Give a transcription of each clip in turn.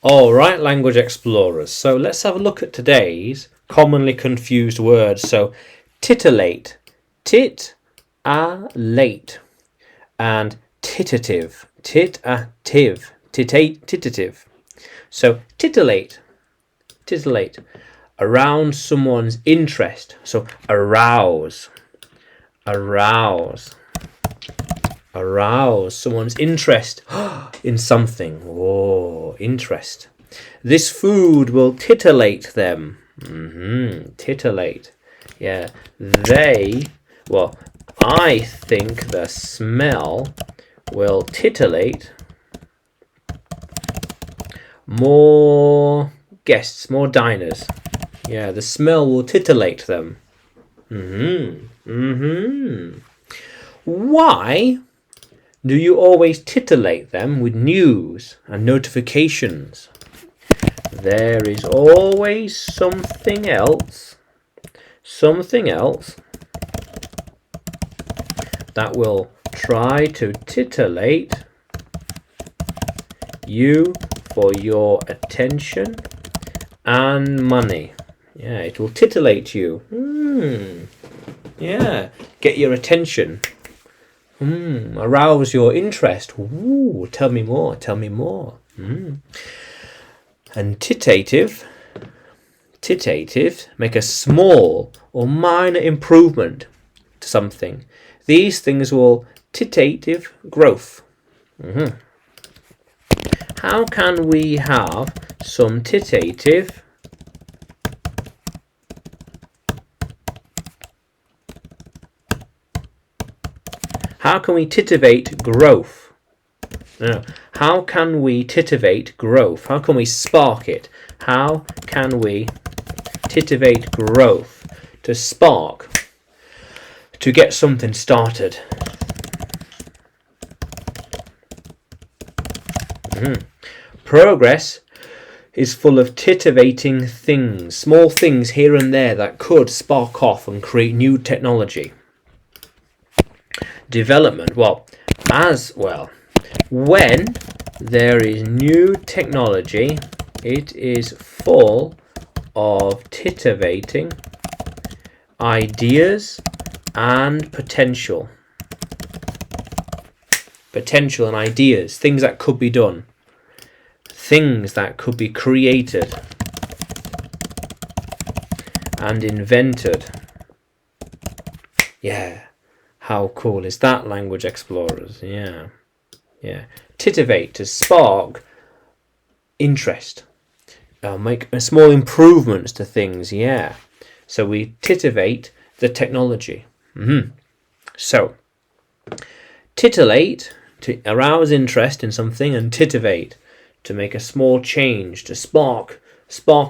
All right, language explorers. So let's have a look at today's commonly confused words. So titillate, tit-a-late, and titative, titative. So titillate, around someone's interest. So arouse someone's interest in something. Oh, interest. This food will titillate them. Titillate. Yeah, I think the smell will titillate more guests, more diners. Yeah, the smell will titillate them. Why do you always titillate them with news and notifications? There is always something else that will try to titillate you for your attention and money. Yeah, it will titillate you. Yeah, get your attention. Arouse your interest. Ooh, tell me more. And titative, make a small or minor improvement to something. These things will titative growth. How can we have some titative How can we titivate growth? No. How can we titivate growth? How can we spark it? How can we titivate growth? To spark. To get something started. Progress is full of titivating things. Small things here and there that could spark off and create new technology. Development, when there is new technology, it is full of titivating ideas and potential and ideas, things that could be done, things that could be created and invented. Yeah. How cool is that, language explorers? Yeah. Titivate, to spark interest. Make small improvements to things. Yeah. So we titivate the technology. So titillate, to arouse interest in something, and titivate, to make a small change, to spark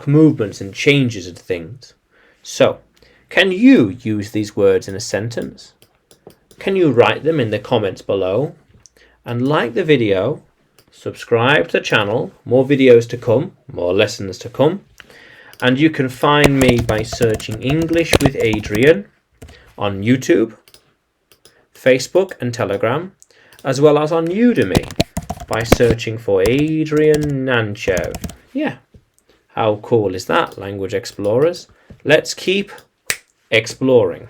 movements and changes of things. So, can you use these words in a sentence? Can you write them in the comments below? And like the video, subscribe to the channel, more videos to come, more lessons to come. And you can find me by searching English with Adrian on YouTube, Facebook and Telegram, as well as on Udemy by searching for Adrian Nanchev. Yeah, how cool is that, language explorers? Let's keep exploring.